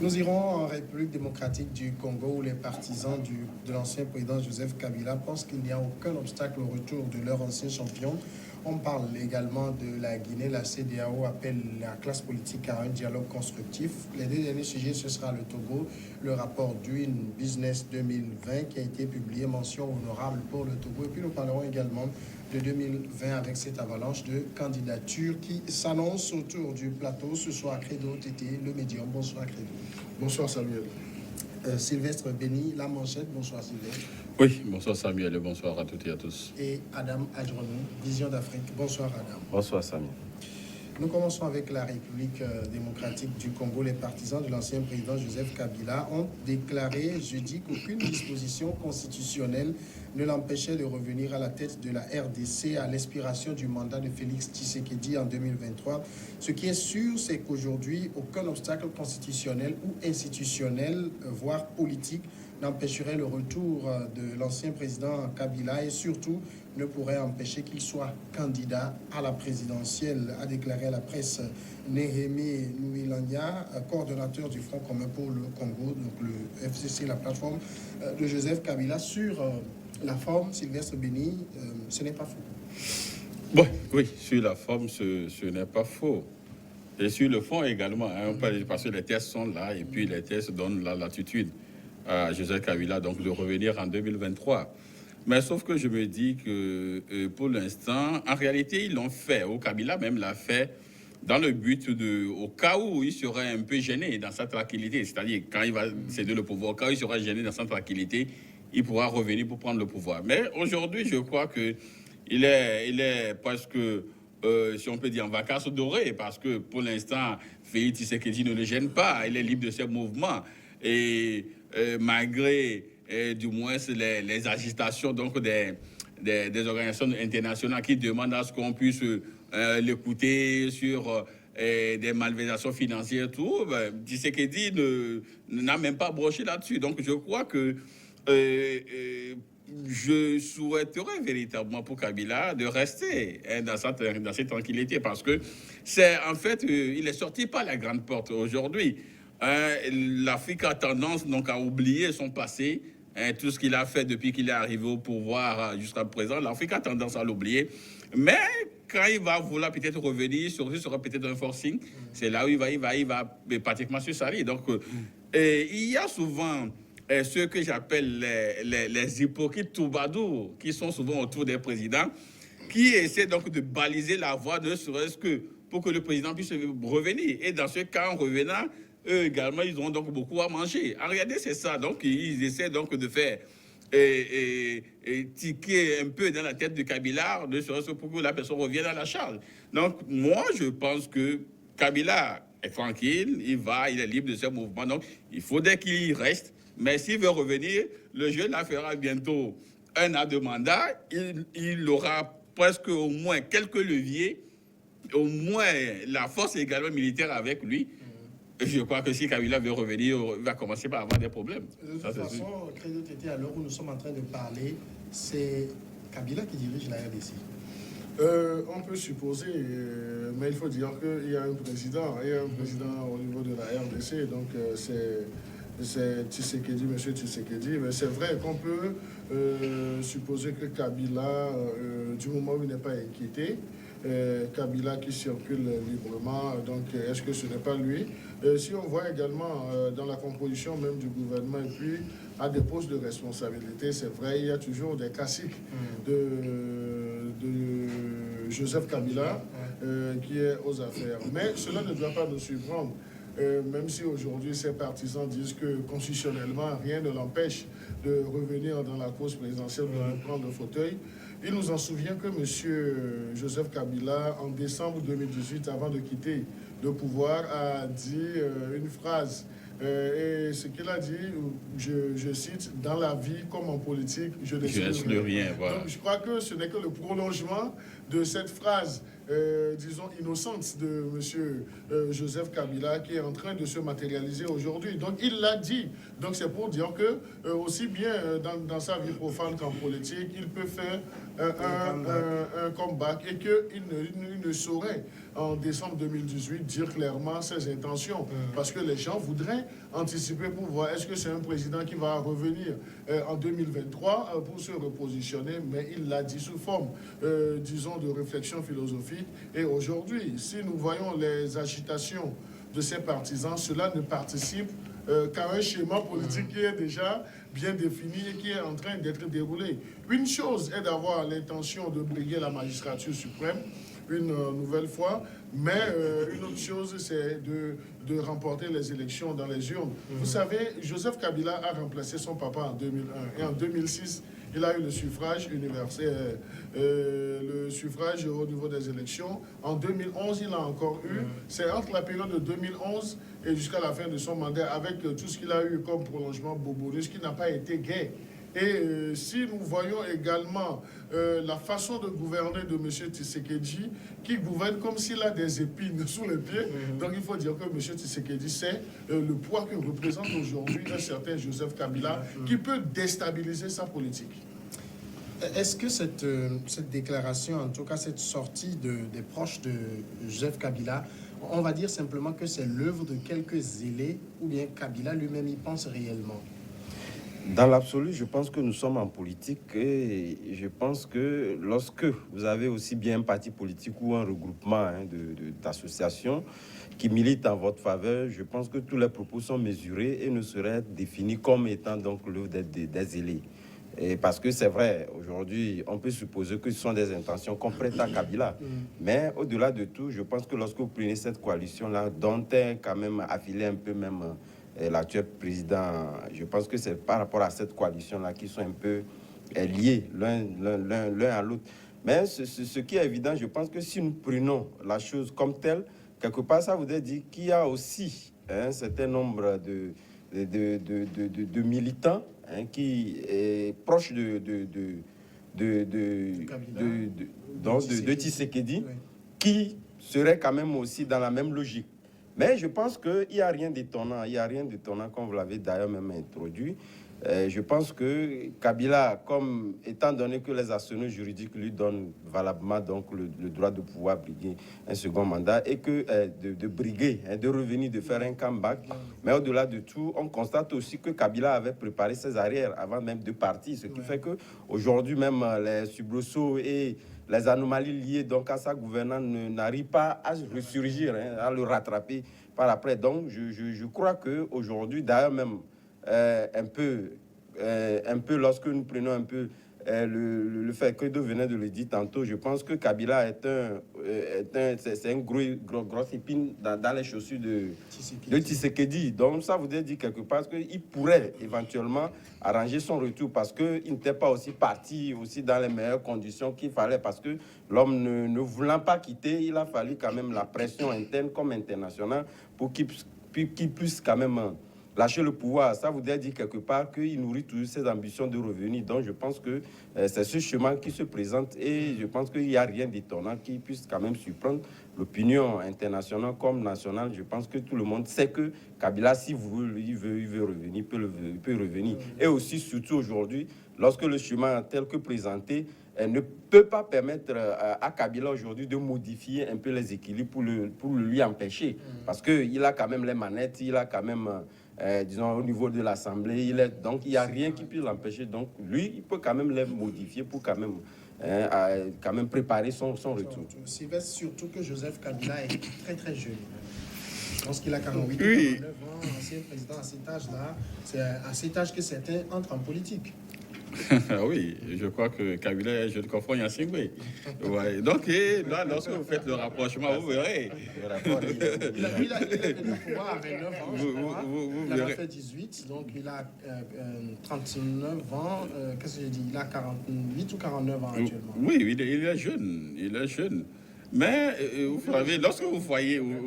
Nous irons en République démocratique du Congo où les partisans de l'ancien président Joseph Kabila pensent qu'il n'y a aucun obstacle au retour de leur ancien champion. On parle également de la Guinée. La CEDEAO appelle la classe politique à un dialogue constructif. Les deux derniers sujets, ce sera le Togo, le rapport Doing Business 2020 qui a été publié, mention honorable pour le Togo. Et puis nous parlerons également de 2020 avec cette avalanche de candidatures qui s'annonce autour du plateau. Ce soir, Credo TT, le médium. Bonsoir Credo. Bonsoir Samuel. Sylvestre Béni, La Manchette. Bonsoir Sylvestre. Oui, bonsoir Samuel et bonsoir à toutes et à tous. Et Adam Adjonou, Vision d'Afrique. Bonsoir Adam. Bonsoir Samuel. Nous commençons avec la République démocratique du Congo. Les partisans de l'ancien président Joseph Kabila ont déclaré jeudi qu'aucune disposition constitutionnelle ne l'empêchait de revenir à la tête de la RDC à l'expiration du mandat de Félix Tshisekedi en 2023. Ce qui est sûr, c'est qu'aujourd'hui, aucun obstacle constitutionnel ou institutionnel, voire politique, n'empêcherait le retour de l'ancien président Kabila et surtout ne pourrait empêcher qu'il soit candidat à la présidentielle, a déclaré à la presse Néhémie Nouilania, coordonnateur du Front commun pour le Congo, donc le FCC, la plateforme de Joseph Kabila. Sur la forme, Sylvestre Béni, ce n'est pas faux. Bon, oui, sur la forme, ce n'est pas faux. Et sur le fond également, hein, parce que les tests sont là et puis les tests donnent la latitude à Joseph Kabila donc de revenir en 2023. Mais sauf que je me dis que pour l'instant, en réalité, ils l'ont fait. Au Kabila même l'a fait dans le but au cas où il serait un peu gêné dans sa tranquillité, c'est-à-dire quand il va céder le pouvoir, quand il sera gêné dans sa tranquillité, il pourra revenir pour prendre le pouvoir. Mais aujourd'hui, je crois que il est presque, si on peut dire, en vacances dorées, parce que pour l'instant, Félix Tshisekedi ne le gêne pas, il est libre de ses mouvements. Et malgré du moins les agitations donc des organisations internationales qui demandent à ce qu'on puisse l'écouter sur des malversations financières, tout, Tshisekedi n'a même pas broché là-dessus. Donc je crois que je souhaiterais véritablement pour Kabila de rester dans cette tranquillité parce que c'est en fait, il est sorti par la grande porte aujourd'hui. L'Afrique a tendance donc à oublier son passé, tout ce qu'il a fait depuis qu'il est arrivé au pouvoir jusqu'à présent. L'Afrique a tendance à l'oublier. Mais quand il va vouloir peut-être revenir, surtout sera peut-être un forcing, c'est là où il va pratiquement se salir. Donc, il y a souvent ceux que j'appelle les hypocrites troubadours, qui sont souvent autour des présidents, qui essaient donc de baliser la voie, ne serait-ce que pour que le président puisse revenir. Et dans ce cas, en revenant, eux également, ils auront donc beaucoup à manger. En réalité, c'est ça. Donc, ils essaient donc de faire tiquer un peu dans la tête de Kabila, ne serait-ce que pour que la personne revienne à la charge. Donc, moi, je pense que Kabila est tranquille, il est libre de ses mouvements. Donc, il faudrait qu'il y reste. Mais s'il veut revenir, le jeu la fera bientôt un an de mandat. Il aura presque au moins quelques leviers, au moins la force également militaire avec lui. Je crois que si Kabila veut revenir, il va commencer par avoir des problèmes. De toute façon, Credo Tété, à l'heure où nous sommes en train de parler, c'est Kabila qui dirige la RDC. On peut supposer, mais il faut dire qu'il y a un président. Il y a un président au niveau de la RDC, donc c'est Tshisekedi, M. Tshisekedi. Mais c'est vrai qu'on peut supposer que Kabila, du moment où il n'est pas inquiété, Kabila qui circule librement, donc est-ce que ce n'est pas lui? Si on voit également dans la composition même du gouvernement et puis à des postes de responsabilité, c'est vrai, il y a toujours des classiques de Joseph Kabila qui est aux affaires. Mais cela ne doit pas nous surprendre. Même si aujourd'hui ces partisans disent que constitutionnellement rien ne l'empêche de revenir dans la cause présidentielle de prendre le fauteuil. Il nous en souvient que M. Joseph Kabila, en décembre 2018, avant de quitter le pouvoir, a dit une phrase. Et ce qu'il a dit, je cite, « Dans la vie comme en politique, je n'exclus rien ». Voilà. Donc je crois que ce n'est que le prolongement de cette phrase, disons, innocente de M. Joseph Kabila qui est en train de se matérialiser aujourd'hui. Donc il l'a dit. Donc c'est pour dire que aussi bien dans sa vie profane qu'en politique, il peut faire un comeback et qu'il ne saurait, en décembre 2018, dire clairement ses intentions. Parce que les gens voudraient anticiper pour voir est-ce que c'est un président qui va revenir en 2023 pour se repositionner, mais il l'a dit sous forme, disons, de réflexion philosophique. Et aujourd'hui, si nous voyons les agitations de ces partisans, cela ne participe qu'à un schéma politique qui est déjà bien défini et qui est en train d'être déroulé. Une chose est d'avoir l'intention de briguer la magistrature suprême, une nouvelle fois, mais une autre chose, c'est de remporter les élections dans les urnes. Vous savez, Joseph Kabila a remplacé son papa en 2001 et en 2006, il a eu le suffrage universel, le suffrage au niveau des élections. En 2011, il a encore eu. C'est entre la période de 2011 et jusqu'à la fin de son mandat, avec tout ce qu'il a eu comme prolongement bonus, qui n'a pas été gai. Et si nous voyons également la façon de gouverner de M. Tshisekedi, qui gouverne comme s'il a des épines sous les pieds, donc il faut dire que M. Tshisekedi sait le poids que représente aujourd'hui un certain Joseph Kabila, qui peut déstabiliser sa politique. Est-ce que cette déclaration, en tout cas cette sortie des proches de Joseph Kabila, on va dire simplement que c'est l'œuvre de quelques zélés, ou bien Kabila lui-même y pense réellement? Dans l'absolu, je pense que nous sommes en politique et je pense que lorsque vous avez aussi bien un parti politique ou un regroupement d'associations qui militent en votre faveur, je pense que tous les propos sont mesurés et ne seraient définis comme étant donc l'œuvre des zélés. Et parce que c'est vrai, aujourd'hui, on peut supposer que ce sont des intentions qu'on prête à Kabila. Mais au-delà de tout, je pense que lorsque vous prenez cette coalition-là, dont est quand même affilé un peu même l'actuel président, je pense que c'est par rapport à cette coalition-là qui sont un peu liés l'un à l'autre. Mais ce qui est évident, je pense que si nous prenons la chose comme telle, quelque part, ça voudrait dire qu'il y a aussi un certain nombre de militants qui est proche de Tshisekedi, qui serait quand même aussi dans la même logique. Mais je pense qu'il n'y a rien d'étonnant, comme vous l'avez d'ailleurs même introduit. Je pense que Kabila, comme étant donné que les arsenaux juridiques lui donnent valablement donc le droit de pouvoir briguer un second mandat et que de briguer, de revenir, de faire un comeback. Mais au-delà de tout, on constate aussi que Kabila avait préparé ses arrières avant même de partir, ce qui fait que aujourd'hui même les soubresauts et les anomalies liées donc à sa gouvernance n'arrivent pas à ressurgir, à le rattraper par après. Donc je crois qu'aujourd'hui, d'ailleurs même, un peu lorsque nous prenons un peu le fait que vous venez de le dire tantôt, je pense que Kabila c'est une grosse épine dans les chaussures de Tshisekedi. Donc ça voudrait dire quelque part qu'il pourrait éventuellement arranger son retour parce qu'il n'était pas aussi parti aussi dans les meilleures conditions qu'il fallait, parce que l'homme ne voulant pas quitter, il a fallu quand même la pression interne comme internationale pour qu'il puisse quand même lâcher le pouvoir. Ça voudrait dire quelque part qu'il nourrit toujours ses ambitions de revenir. Donc je pense que c'est ce chemin qui se présente et je pense qu'il n'y a rien d'étonnant qui puisse quand même surprendre l'opinion internationale comme nationale. Je pense que tout le monde sait que Kabila, si il veut revenir, il peut revenir. Et aussi, surtout aujourd'hui, lorsque le chemin tel que présenté ne peut pas permettre à Kabila aujourd'hui de modifier un peu les équilibres pour lui empêcher. Parce qu'il a quand même les manettes, il a quand même... disons, au niveau de l'Assemblée, donc il n'y a rien qui puisse l'empêcher. Donc lui, il peut quand même les modifier pour quand même préparer son retour. Sylvestre, surtout que Joseph Kabila est très très jeune. Je pense qu'il a 48 ou 49 ans, ancien président à cet âge-là. C'est à cet âge que certains entrent en politique. Oui, je crois que Kabila, je le confonds, il y a Singwe. Ouais. Donc, là, lorsque vous faites le rapprochement, vous verrez. Il a venu au pouvoir à 29 ans. Il a fait 18, donc il a 39 ans. Qu'est-ce que j'ai dit? Il a 48 ou 49 ans actuellement. Oui, il est jeune. Il est jeune. Mais vous savez, lorsque vous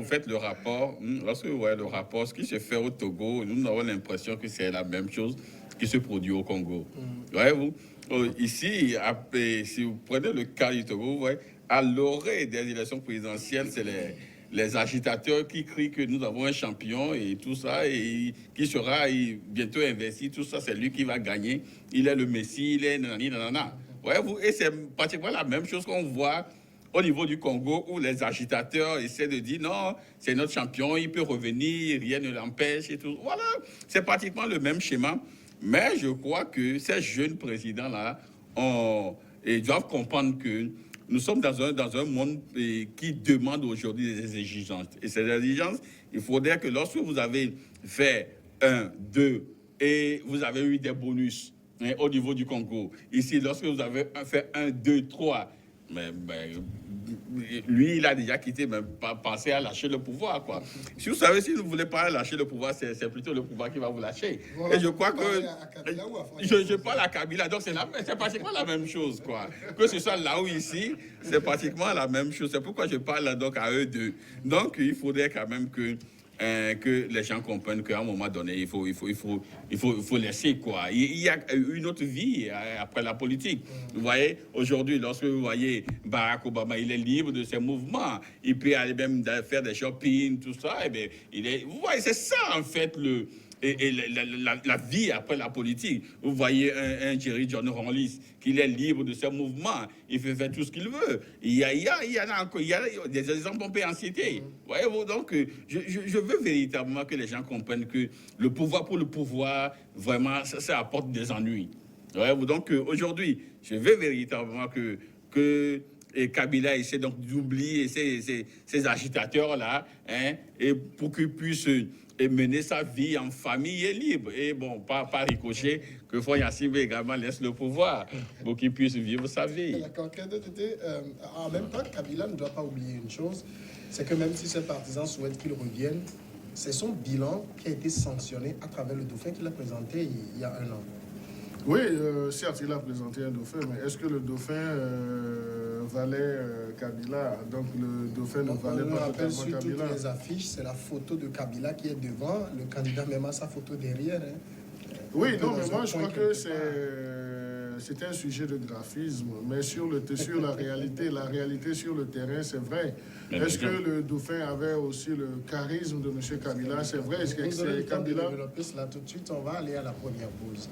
faites le rapport, lorsque vous voyez le rapport, ce qui se fait au Togo, nous avons l'impression que c'est la même chose qui se produit au Congo. Voyez-vous, ici, si vous prenez le cas du Togo, vous voyez, à l'orée des élections présidentielles, c'est les agitateurs qui crient que nous avons un champion et tout ça, et qui sera bientôt investi, tout ça, c'est lui qui va gagner. Il est le Messie, il est nanani, nanana. Voyez-vous, et c'est pratiquement la même chose qu'on voit au niveau du Congo, où les agitateurs essaient de dire non, c'est notre champion, il peut revenir, rien ne l'empêche et tout. Voilà, c'est pratiquement le même schéma. Mais je crois que ces jeunes présidents-là doivent comprendre que nous sommes dans un monde qui demande aujourd'hui des exigences. Et ces exigences, il faudrait que lorsque vous avez fait 1, 2 et vous avez eu des bonus au niveau du Congo, ici, lorsque vous avez fait 1, 2, 3, mais lui, il a déjà quitté, mais pas pensé à lâcher le pouvoir, quoi. Si vous savez, si vous ne voulez pas lâcher le pouvoir, c'est plutôt le pouvoir qui va vous lâcher. Voilà, et je crois que... Je parle parle à Kabila, donc c'est pratiquement la même chose, quoi. Que ce soit là ou ici, c'est pratiquement la même chose. C'est pourquoi je parle donc à eux deux. Donc, il faudrait quand même que les gens comprennent qu'à un moment donné, il faut laisser, quoi. Il y a une autre vie après la politique. Vous voyez, aujourd'hui, lorsque vous voyez Barack Obama, il est libre de ses mouvements. Il peut aller même faire des shopping, tout ça. Et bien, vous voyez, c'est ça, en fait, la vie après la politique. Vous voyez un Jerry John Rawlings, qu'il est libre de ses mouvements, il fait faire tout ce qu'il veut. Il y en a encore, il y a des exemples qu'on peut en citer. Voyez-vous, donc, je veux véritablement que les gens comprennent que le pouvoir pour le pouvoir, vraiment, ça apporte des ennuis. Voyez-vous, donc, aujourd'hui, je veux véritablement que Kabila essaie donc d'oublier ces agitateurs-là, et pour qu'ils puissent mener sa vie en famille et libre. Et bon, pas ricochet, que Faure Gnassingbé également laisse le pouvoir pour qu'il puisse vivre sa vie. D'accord. En même temps, Kabila ne doit pas oublier une chose, c'est que même si ses partisans souhaitent qu'il revienne, c'est son bilan qui a été sanctionné à travers le dauphin qu'il a présenté il y a 1 an. Oui, certes, il a présenté un dauphin, mais est-ce que le dauphin valait Kabila? Donc le dauphin ne valait pas totalement sur Kabila. Toutes les affiches, c'est la photo de Kabila qui est devant, le candidat même a sa photo derrière. Oui, non, mais moi je crois que c'est un sujet de graphisme, mais sur la réalité sur le terrain, c'est vrai. Est-ce que le dauphin avait aussi le charisme de M. Kabila? C'est vrai, est-ce que c'est Kabila? Là, tout de suite, on va aller à la première pause.